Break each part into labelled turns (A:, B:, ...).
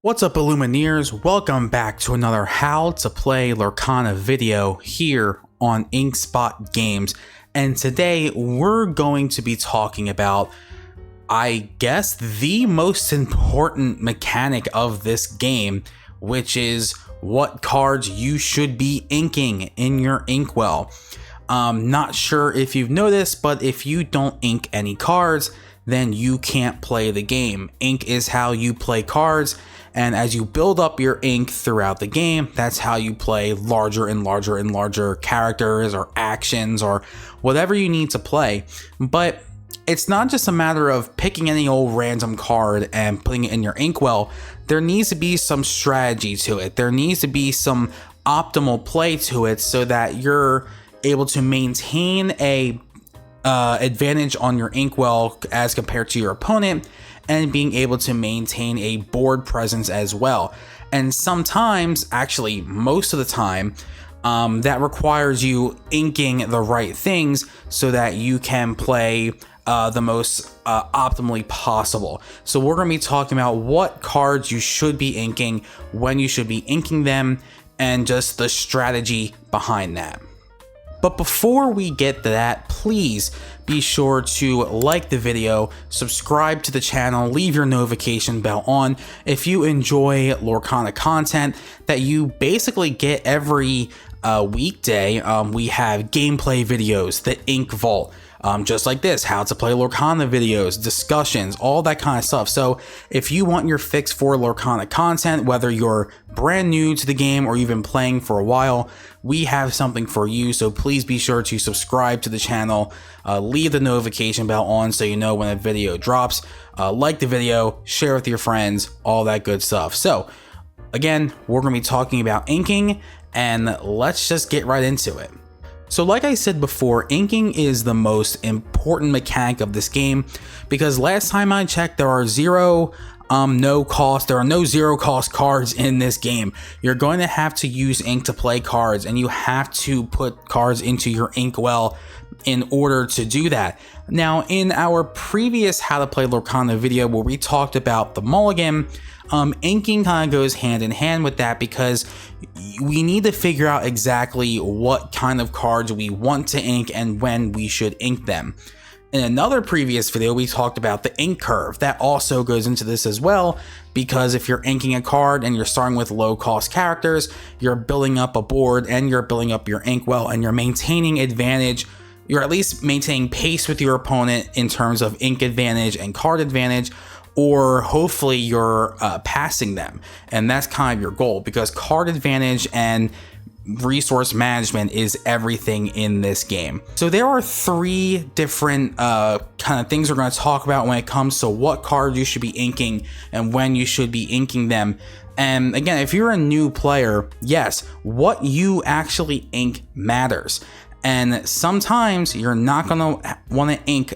A: What's up, Illumineers? Welcome back to another How to Play Lorcana video here on Inkspot Games. And today we're going to be talking about, I guess, the most important mechanic of this game, which is what cards you should be inking in your inkwell. Not sure if you've noticed, but if you don't ink any cards, then you can't play the game. Ink is how you play cards. And as you build up your ink throughout the game, that's how you play larger and larger and larger characters or actions or whatever you need to play. But it's not just a matter of picking any old random card and putting it in your inkwell. There needs to be some strategy to it. There needs to be some optimal play to it so that you're able to maintain a advantage on your inkwell as compared to your opponent, and being able to maintain a board presence as well. And sometimes, actually most of the time, that requires you inking the right things so that you can play the most optimally possible. So we're going to be talking about what cards you should be inking, when you should be inking them, and just the strategy behind that. But before we get to that, please be sure to like the video, subscribe to the channel, leave your notification bell on if you enjoy Lorcana content that you basically get every weekday. We have gameplay videos, the Ink Vault, just like this, how to play Lorcana videos, discussions, all that kind of stuff. So if you want your fix for Lorcana content, whether you're brand new to the game or you've been playing for a while, we have something for you. So please be sure to subscribe to the channel, leave the notification bell on so you know when a video drops, like the video, share with your friends, all that good stuff. So again, we're going to be talking about inking, and let's just get right into it. So like I said before, inking is the most important mechanic of this game because last time I checked, there are no zero cost cards in this game. You're going to have to use ink to play cards, and you have to put cards into your inkwell in order to do that. Now, in our previous How to Play Lorcana video where we talked about the mulligan, inking kind of goes hand in hand with that because we need to figure out exactly what kind of cards we want to ink and when we should ink them. In another previous video, we talked about the ink curve. That also goes into this as well, because if you're inking a card and you're starting with low cost characters, you're building up a board and you're building up your inkwell and you're maintaining advantage. You're at least maintaining pace with your opponent in terms of ink advantage and card advantage, or hopefully you're passing them. And that's kind of your goal, because card advantage and resource management is everything in this game. So there are three different kind of things we're going to talk about when it comes to what cards you should be inking and when you should be inking them. And again, if you're a new player, yes, what you actually ink matters. And sometimes you're not going to want to ink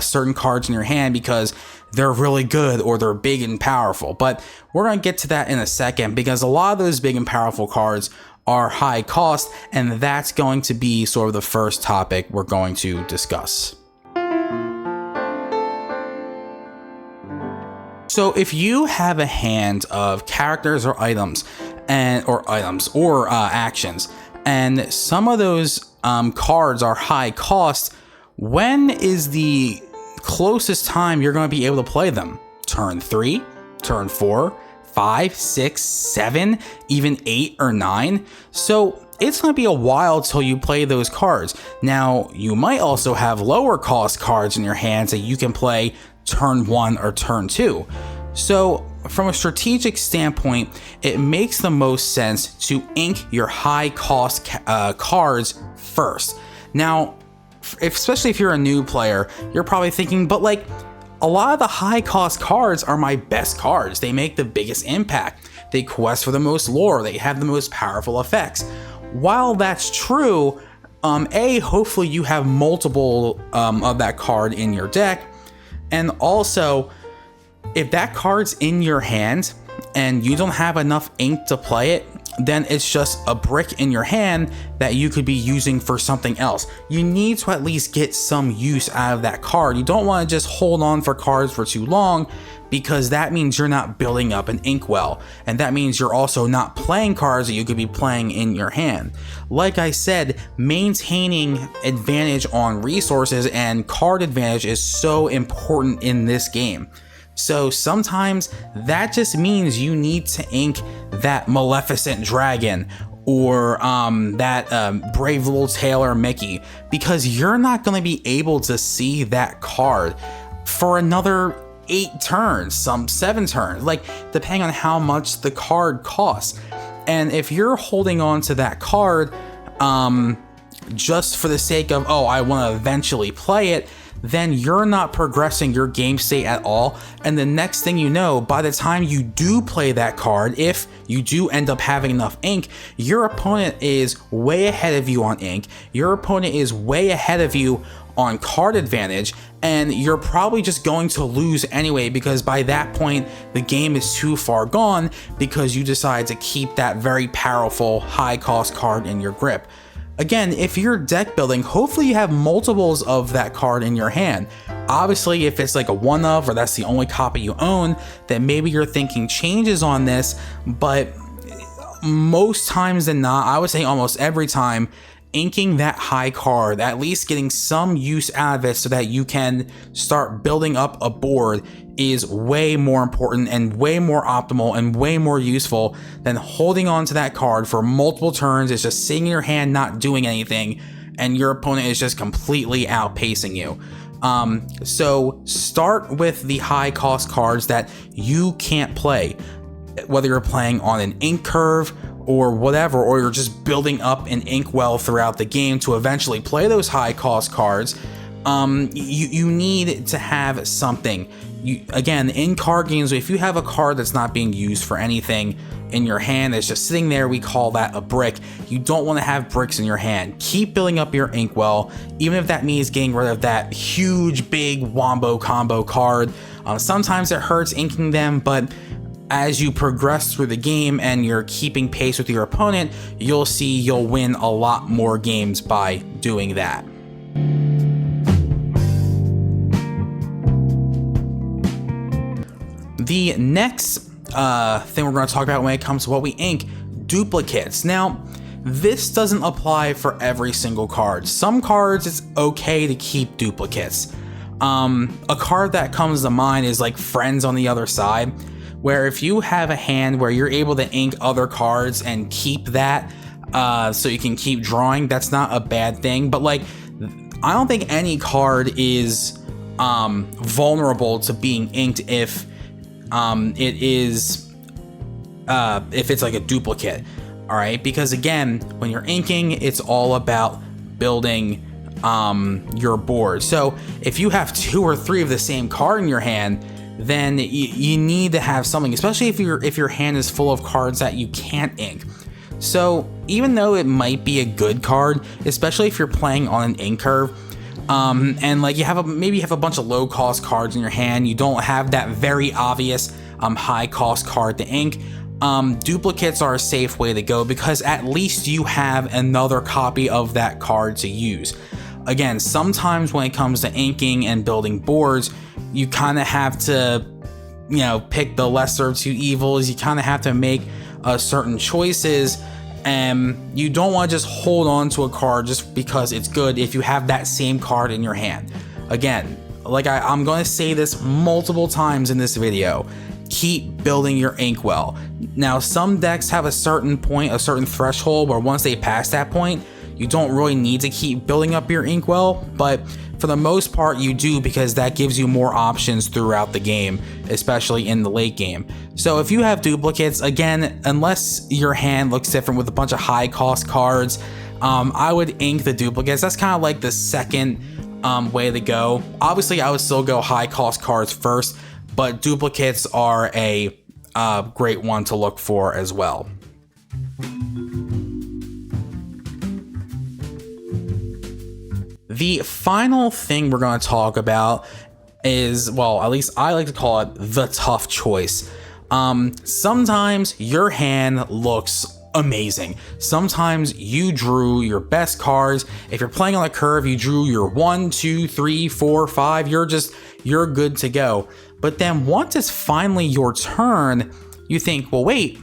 A: certain cards in your hand because they're really good or they're big and powerful. But we're going to get to that in a second, because a lot of those big and powerful cards are high cost, and that's going to be sort of the first topic we're going to discuss. So if you have a hand of characters or items or actions, and some of those cards are high cost, when is the closest time you're going to be able to play them? Turn 3, turn 4, 5, 6, 7, even 8 or 9. So it's going to be a while till you play those cards. Now, you might also have lower cost cards in your hands that you can play turn 1 or turn 2. So from a strategic standpoint, it makes the most sense to ink your high cost cards first. Now, especially if you're a new player, you're probably thinking, but like, a lot of the high cost cards are my best cards. They make the biggest impact. They quest for the most lore. They have the most powerful effects. While that's true, hopefully you have multiple of that card in your deck. And also, if that card's in your hand and you don't have enough ink to play it, then it's just a brick in your hand that you could be using for something else. You need to at least get some use out of that card. You don't want to just hold on for cards for too long, because that means you're not building up an inkwell, and that means you're also not playing cards that you could be playing in your hand. Like I said, maintaining advantage on resources and card advantage is so important in this game. So sometimes that just means you need to ink that Maleficent dragon or that brave little tailor Mickey, because you're not going to be able to see that card for another 8 turns, some 7 turns, like depending on how much the card costs. And if you're holding on to that card just for the sake of, oh, I want to eventually play it, then you're not progressing your game state at all. And the next thing you know, by the time you do play that card, if you do end up having enough ink, your opponent is way ahead of you on ink, your opponent is way ahead of you on card advantage, and you're probably just going to lose anyway, because by that point the game is too far gone because you decide to keep that very powerful high cost card in your grip. Again, if you're deck building, hopefully you have multiples of that card in your hand. Obviously, if it's like a one of, or that's the only copy you own, then maybe you're thinking changes on this, but most times than not, I would say almost every time, inking that high card, at least getting some use out of it so that you can start building up a board, is way more important and way more optimal and way more useful than holding on to that card for multiple turns. It's just sitting in your hand not doing anything, and your opponent is just completely outpacing you. So start with the high cost cards that you can't play, whether you're playing on an ink curve or whatever, or you're just building up an inkwell throughout the game to eventually play those high cost cards. You need to have something. Again, in card games, if you have a card that's not being used for anything in your hand, that's just sitting there, we call that a brick. You don't want to have bricks in your hand. Keep building up your inkwell, even if that means getting rid of that huge big wombo combo card. Sometimes it hurts inking them, but as you progress through the game and you're keeping pace with your opponent, you'll see you'll win a lot more games by doing that. The next thing we're going to talk about when it comes to what we ink, duplicates. Now, this doesn't apply for every single card. Some cards, it's okay to keep duplicates. A card that comes to mind is like Friends on the Other Side, where if you have a hand where you're able to ink other cards and keep that so you can keep drawing, that's not a bad thing. But like, I don't think any card is vulnerable to being inked if it's like a duplicate. All right, because again, when you're inking, it's all about building your board. So if you have 2 or 3 of the same card in your hand, then you need to have something, especially if your hand is full of cards that you can't ink. So even though it might be a good card, especially if you're playing on an ink curve, and like maybe you have a bunch of low cost cards in your hand, you don't have that very obvious high cost card to ink, duplicates are a safe way to go, because at least you have another copy of that card to use. Again, sometimes when it comes to inking and building boards, you kind of have to, pick the lesser of 2 evils. You kind of have to make certain choices, and you don't want to just hold on to a card just because it's good if you have that same card in your hand. Again, like I'm going to say this multiple times in this video, keep building your inkwell. Now, some decks have a certain point, a certain threshold, where once they pass that point, you don't really need to keep building up your inkwell, but for the most part you do, because that gives you more options throughout the game, especially in the late game. So if you have duplicates, again, unless your hand looks different with a bunch of high cost cards, I would ink the duplicates. That's kind of like the second way to go. Obviously, I would still go high cost cards first, but duplicates are a great one to look for as well. The final thing we're going to talk about is, well, at least I like to call it the tough choice. Sometimes your hand looks amazing. Sometimes you drew your best cards. If you're playing on a curve, you drew your 1, 2, 3, 4, 5. You're good to go. But then once it's finally your turn, you think, well, wait,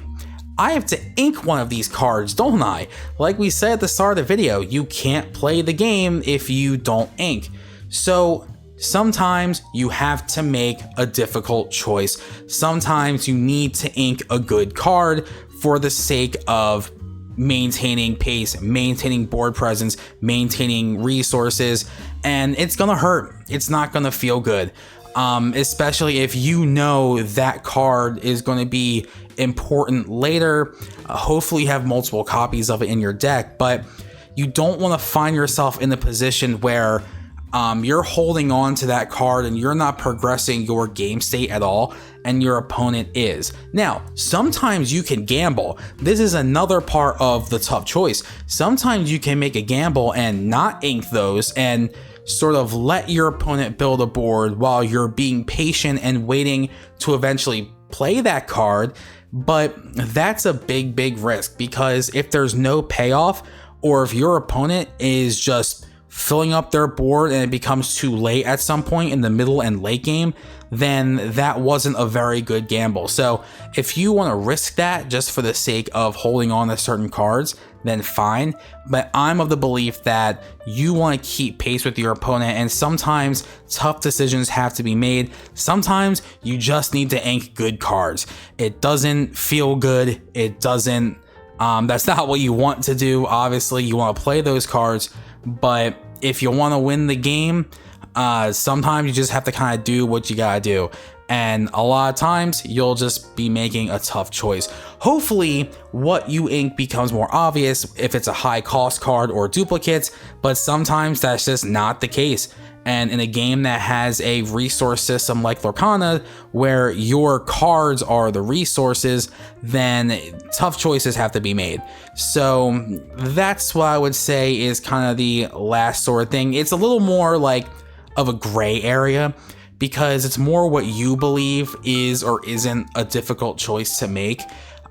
A: I have to ink one of these cards, don't I? Like we said at the start of the video, you can't play the game if you don't ink. So sometimes you have to make a difficult choice. Sometimes you need to ink a good card for the sake of maintaining pace, maintaining board presence, maintaining resources, and it's gonna hurt. It's not gonna feel good. Especially if you know that card is going to be important later. Hopefully you have multiple copies of it in your deck, but you don't want to find yourself in the position where you're holding on to that card and you're not progressing your game state at all, and your opponent is. Now, sometimes you can gamble. This is another part of the tough choice. Sometimes you can make a gamble and not ink those and sort of let your opponent build a board while you're being patient and waiting to eventually play that card. But that's a big risk, because if there's no payoff, or if your opponent is just filling up their board and it becomes too late at some point in the middle and late game, then that wasn't a very good gamble. So if you want to risk that just for the sake of holding on to certain cards, then fine. But I'm of the belief that you want to keep pace with your opponent, and sometimes tough decisions have to be made. Sometimes you just need to ink good cards. It doesn't feel good. It doesn't, that's not what you want to do. Obviously, you want to play those cards, but if you want to win the game, sometimes you just have to kind of do what you gotta do. And a lot of times you'll just be making a tough choice. Hopefully what you ink becomes more obvious if it's a high cost card or duplicates, but sometimes that's just not the case. And in a game that has a resource system like Lorcana, where your cards are the resources, then tough choices have to be made. So that's what I would say is kind of the last sort of thing. It's a little more like of a gray area, because it's more what you believe is or isn't a difficult choice to make.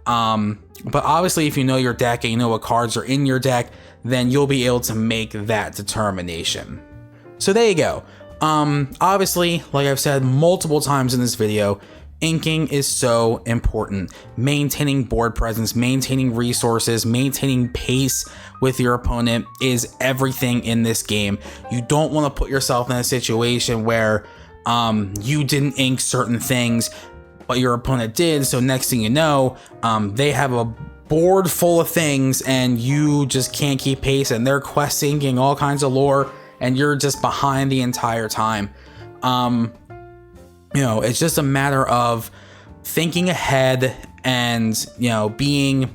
A: But obviously if you know your deck and you know what cards are in your deck, then you'll be able to make that determination. So there you go. Obviously, like I've said multiple times in this video, inking is so important. Maintaining board presence, maintaining resources, maintaining pace with your opponent is everything in this game. You don't want to put yourself in a situation where you didn't ink certain things, but your opponent did. So next thing you know, they have a board full of things and you just can't keep pace, and they're quest inking all kinds of lore and you're just behind the entire time. You know, it's just a matter of thinking ahead and, you know, being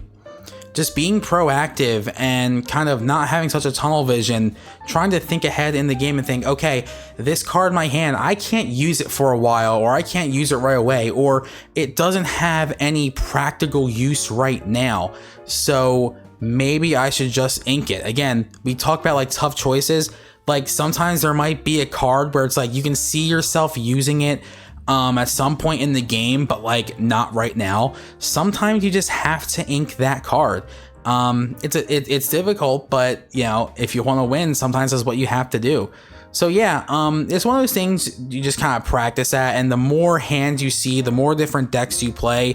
A: proactive and kind of not having such a tunnel vision, trying to think ahead in the game and think, okay, this card in my hand, I can't use it for a while, or I can't use it right away, or it doesn't have any practical use right now. So maybe I should just ink it. Again, we talk about like tough choices. Like sometimes there might be a card where it's like you can see yourself using it at some point in the game, but like not right now. Sometimes you just have to ink that card. It's difficult, but you know, if you want to win, sometimes that's what you have to do. So yeah, it's one of those things you just kind of practice at, and the more hands you see, the more different decks you play,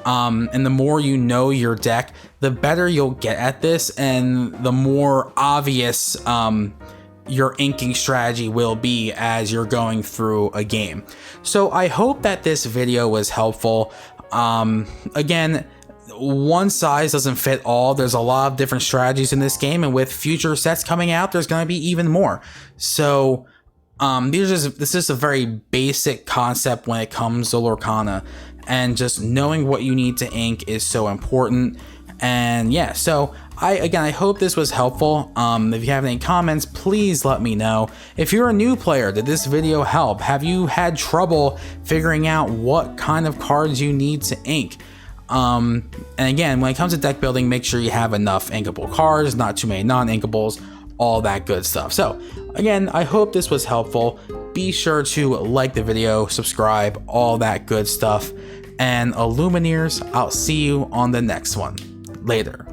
A: and the more you know your deck, the better you'll get at this, and the more obvious your inking strategy will be as you're going through a game. So I hope that this video was helpful. Again, one size doesn't fit all. There's a lot of different strategies in this game, and with future sets coming out, there's going to be even more. So this is a very basic concept when it comes to Lorcana, and just knowing what you need to ink is so important. And yeah, so I hope this was helpful. If you have any comments, please let me know. If you're a new player, did this video help? Have you had trouble figuring out what kind of cards you need to ink? And again, when it comes to deck building, make sure you have enough inkable cards, not too many non-inkables, all that good stuff. So again, I hope this was helpful. Be sure to like the video, subscribe, all that good stuff. And Illumineers, I'll see you on the next one. Later.